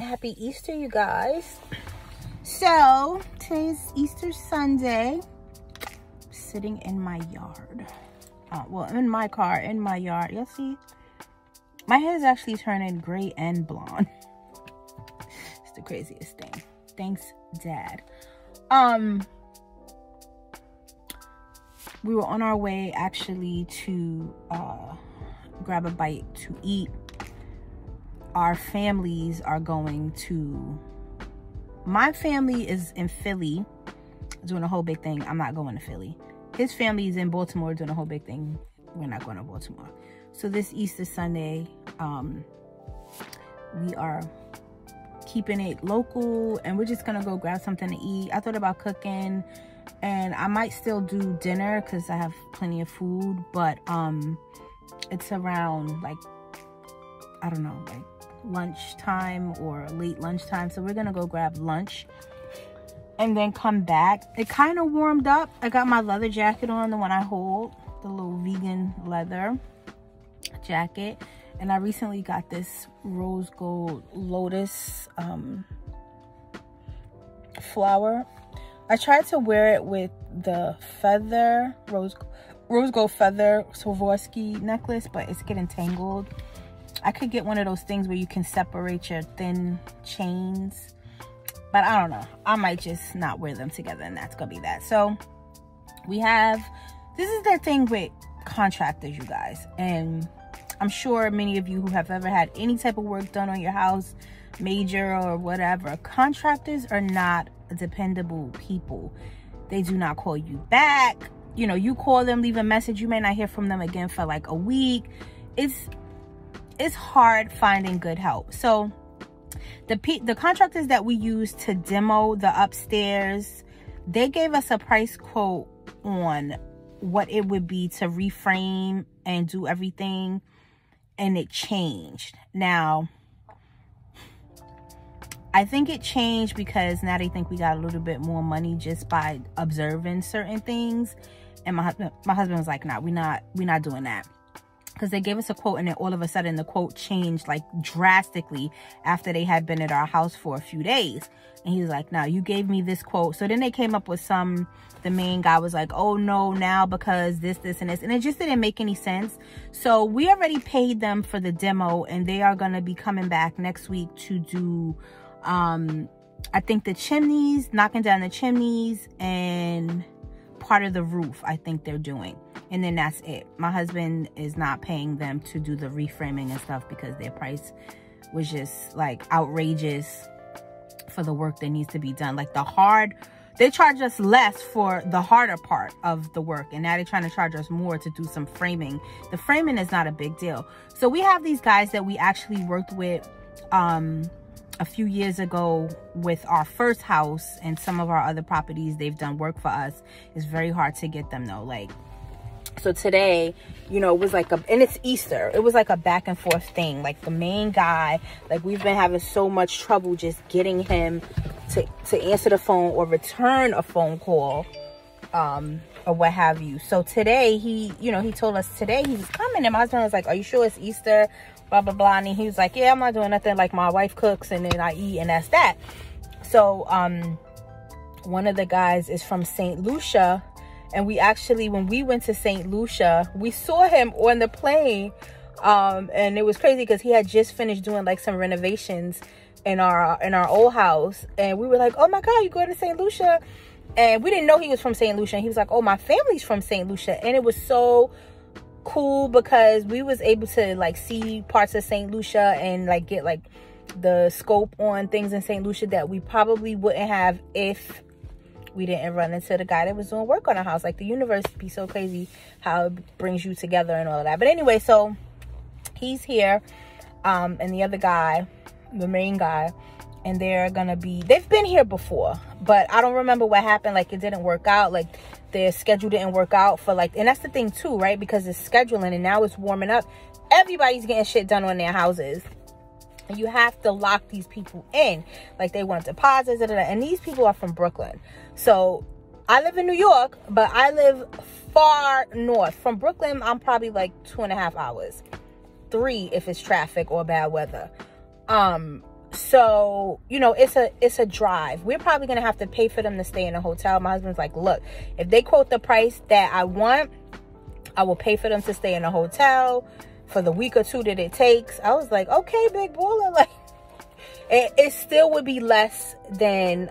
Happy Easter, you guys. So today's Easter Sunday. Sitting in my yard. Well, in my car, in my yard. You'll see my hair is actually turning gray and blonde. It's the craziest thing. Thanks, Dad. We were on our way actually to grab a bite to eat. Our families are going to, my family is in Philly doing a whole big thing. I'm not going to Philly. His family is in Baltimore doing a whole big thing. We're not going to Baltimore. So this Easter Sunday, we are keeping it local and we're just gonna go grab something to eat. I thought about cooking and I might still do dinner because I have plenty of food, but it's around like, I don't know, like lunchtime or late lunchtime, so we're gonna go grab lunch and then come back. It kind of warmed up. I got my leather jacket on, the one I hold, the little vegan leather jacket, and I recently got this rose gold lotus flower. I tried to wear it with the feather rose gold feather Swarovski necklace, but it's getting tangled. I could get one of those things where you can separate your thin chains, but I don't know. I might just not wear them together, and that's gonna be that. So we have, this is the thing with contractors, you guys, and I'm sure many of you who have ever had any type of work done on your house, major or whatever, contractors are not dependable people. They do not call you back. You know, you call them, leave a message, you may not hear from them again for like a week. It's hard finding good help. So the contractors that we use to demo the upstairs, they gave us a price quote on what it would be to reframe and do everything, and it changed. Now, I think it changed because now they think we got a little bit more money just by observing certain things. And my husband was like, nah, we're not doing that. Because they gave us a quote, and then all of a sudden the quote changed like drastically after they had been at our house for a few days. And he was like, no, you gave me this quote. So then they came up with the main guy was like, oh no, now because this, and this. And it just didn't make any sense. So we already paid them for the demo, and they are going to be coming back next week to do, I think the chimneys, knocking down the chimneys, and part of the roof, I think they're doing. And then that's it. My husband is not paying them to do the reframing and stuff because their price was just like outrageous for the work that needs to be done. Like they charge us less for the harder part of the work, and now they're trying to charge us more to do some framing. The framing is not a big deal. So we have these guys that we actually worked with a few years ago with our first house, and some of our other properties. They've done work for us. It's very hard to get them though. Like, so today, you know, it was like and it's Easter. It was like a back and forth thing. Like the main guy, like we've been having so much trouble just getting him to answer the phone or return a phone call, or what have you. So today he told us today he was coming, and my husband was like, are you sure it's Easter? Blah, blah, blah. And he was like, yeah, I'm not doing nothing. Like, my wife cooks and then I eat, and that's that. So one of the guys is from St. Lucia, and we actually, when we went to St. Lucia, we saw him on the plane, and it was crazy because he had just finished doing like some renovations in our old house, and we were like, oh my god, you go to St. Lucia? And we didn't know he was from St. Lucia, and he was like, oh, my family's from St. Lucia. And it was so cool because we was able to like see parts of St. Lucia and like get like the scope on things in St. Lucia that we probably wouldn't have if we didn't run into the guy that was doing work on our house. Like, the universe be so crazy how it brings you together and all of that. But anyway, so he's here, and the other guy, the main guy, and they've been here before, but I don't remember what happened. Like, it didn't work out. Like, their schedule didn't work out for like, and that's the thing too, right? Because it's scheduling, and now it's warming up. Everybody's getting shit done on their houses, and you have to lock these people in. Like, they want deposits, and these people are from Brooklyn. So I live in New York, but I live far north. From Brooklyn, I'm probably like 2.5 hours, 3 if it's traffic or bad weather. So, you know, it's a drive. We're probably gonna have to pay for them to stay in a hotel. My husband's like, look, if they quote the price that I want, I will pay for them to stay in a hotel for the week or two that it takes. I was like, okay, big baller. Like, it still would be less than,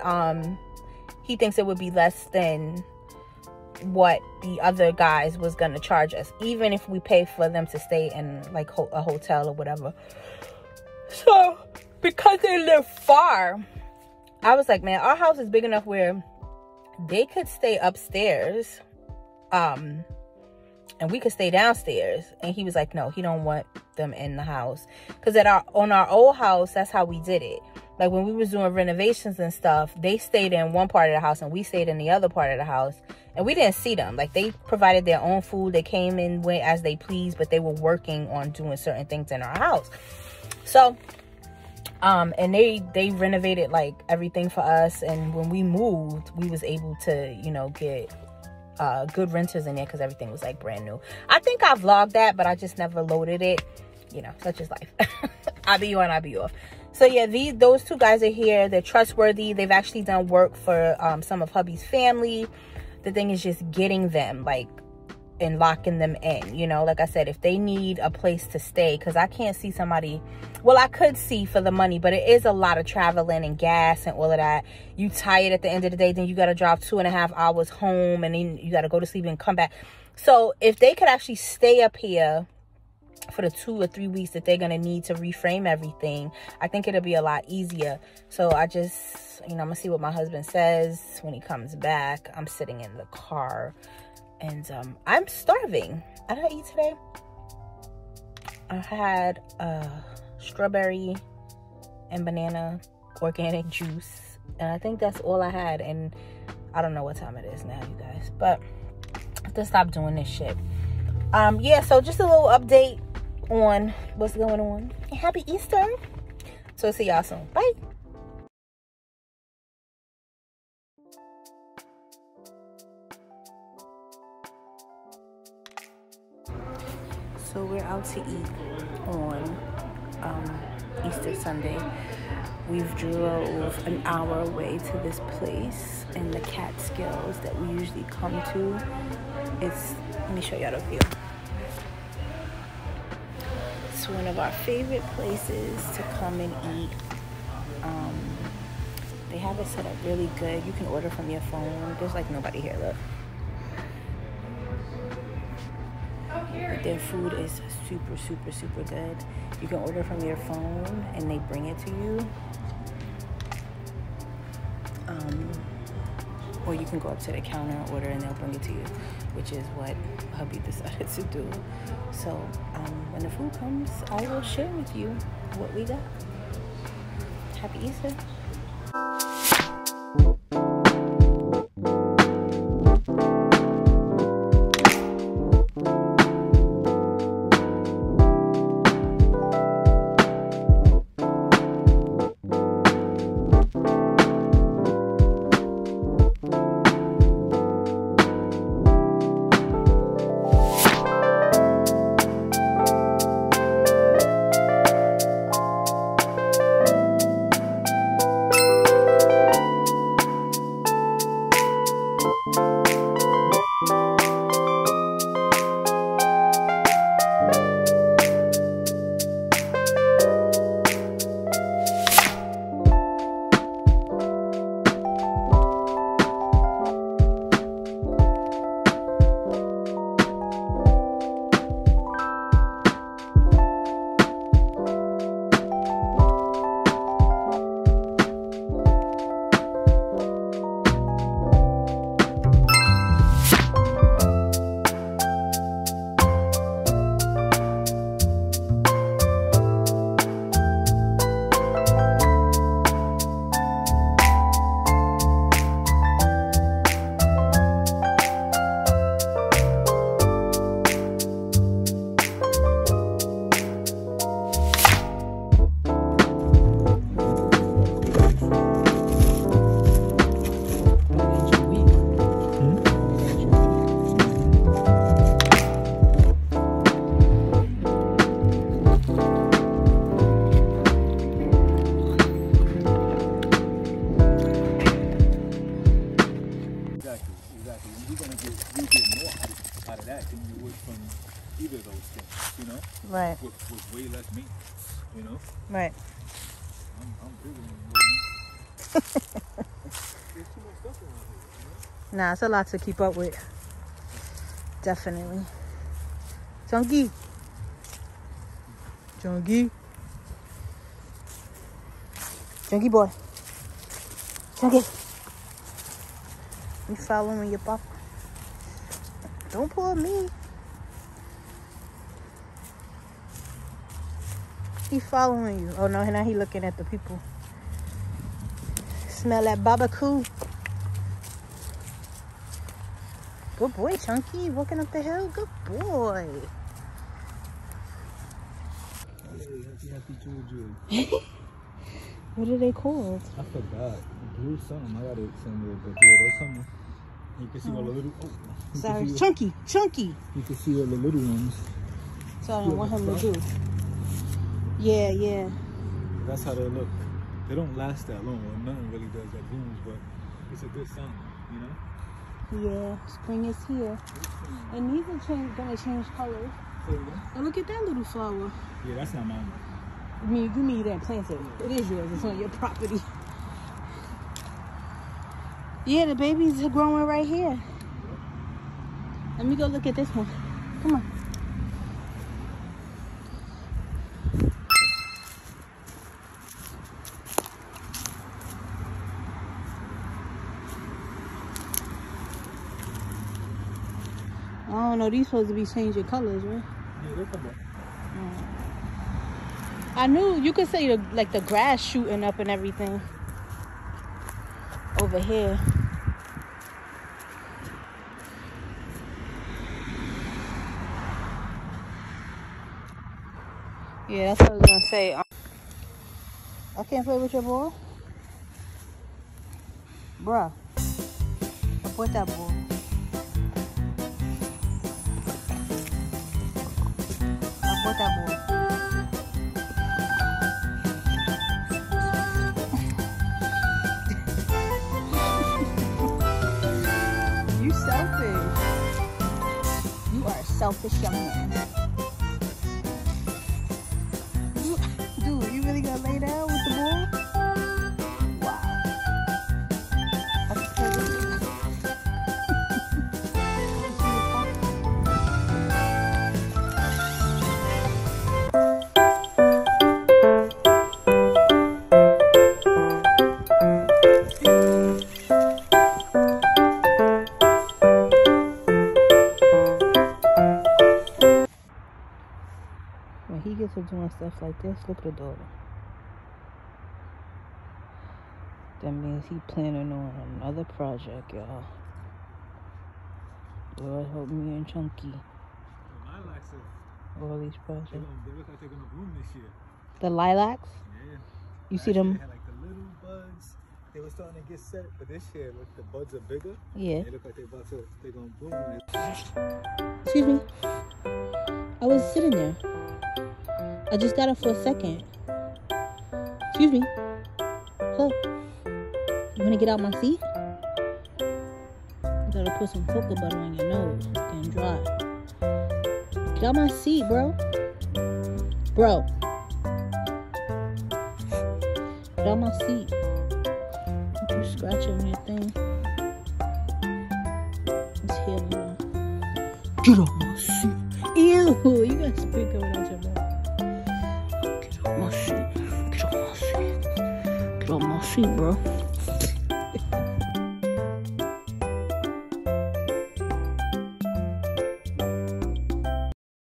he thinks it would be less than what the other guys was gonna charge us, even if we pay for them to stay in like a hotel or whatever. So because they live far, I was like, man, our house is big enough where they could stay upstairs, and we could stay downstairs. And he was like, no, he don't want them in the house, because on our old house, that's how we did it. Like when we was doing renovations and stuff, they stayed in one part of the house and we stayed in the other part of the house, and we didn't see them. Like they provided their own food, they came in, went as they pleased, but they were working on doing certain things in our house. So and they renovated like everything for us, and when we moved, we was able to, you know, get good renters in there because everything was like brand new. I think I vlogged that, but I just never loaded it. You know, such is life. I be on, I be off. So yeah, those two guys are here. They're trustworthy. They've actually done work for some of hubby's family. The thing is just getting them like and locking them in, you know. Like I said, if they need a place to stay, because I can't see somebody, well, I could see for the money, but it is a lot of traveling and gas and all of that. You tired at the end of the day, then you got to drive 2.5 hours home, and then you got to go to sleep and come back. So if they could actually stay up here for the 2 or 3 weeks that they're going to need to reframe everything, I think it'll be a lot easier. So I just, you know, I'm going to see what my husband says when he comes back. I'm sitting in the car. And I'm starving. I didn't eat today. I had strawberry and banana organic juice, and I think that's all I had. And I don't know what time it is now, you guys, but I have to stop doing this shit. Yeah, so just a little update on what's going on. And happy Easter. So see y'all soon. Bye. So we're out to eat on Easter Sunday. We've drove an hour away to this place in the Catskills that we usually come to. Let me show y'all the view. It's one of our favorite places to come and eat. They have it set up really good. You can order from your phone. There's like nobody here, look. But their food is super, super, super good. You can order from your phone and they bring it to you. Or you can go up to the counter and order and they'll bring it to you, which is what hubby decided to do. So when the food comes, I will share with you what we got. Happy Easter. Right. With way less meat, you know? Right. I'm bigger than There's too much stuff around here, you know? Nah, it's a lot to keep up with. Definitely. Chunky. Chunky. Chunky boy. Chunky. You following your papa? Don't pull me. He following you. Oh no, now he looking at the people. Smell that barbecue. Good boy, Chunky. Walking up the hill. Good boy. What are they called? I forgot. Blue something. I gotta send you the blue. That's something. You can see all the little. Oh, Sorry, Chunky. Chunky. You can see all the little ones. So I don't want him to do. Yeah, yeah. That's how they look. They don't last that long. Well, nothing really does that blooms, but it's a good sign, you know? Yeah, spring is here. And these are gonna change colors. Oh, look at that little flower. Yeah, that's not mine. I mean, you mean you didn't plant it. It is yours. It's on your property. Yeah, the babies are growing right here. Let me go look at this one. Come on. I don't know, these supposed to be changing colors, right? Yeah, they're coming. I knew you could say like the grass shooting up and everything over here. Yeah, that's what I was gonna say. I can't play with your ball, bruh. Put that ball. Put that ball. You selfish. You are a selfish young man. Dude, you really gonna lay down with the ball? Wow. That's crazy. When he gets to doing stuff like this, look at the dog. That means he planning on another project, y'all. Lord help me and Chunky. All these projects. They look like they're gonna bloom this year. The lilacs? Yeah. You see them? They had like the little buds. They were starting to get set, but this year, look, the buds are bigger. Yeah. They look like they're gonna bloom. Excuse me. I was sitting there. I just got up for a second. Excuse me. Hello. You wanna get out my seat? You gotta put some cocoa butter on your nose. It's getting dry. Get out my seat, bro. Bro. Get out my seat. You scratching your thing. It's here now. Get out my seat. Ew, you got to speak over that your mouth. Get out my seat. Get out my seat. Get out my seat, bro.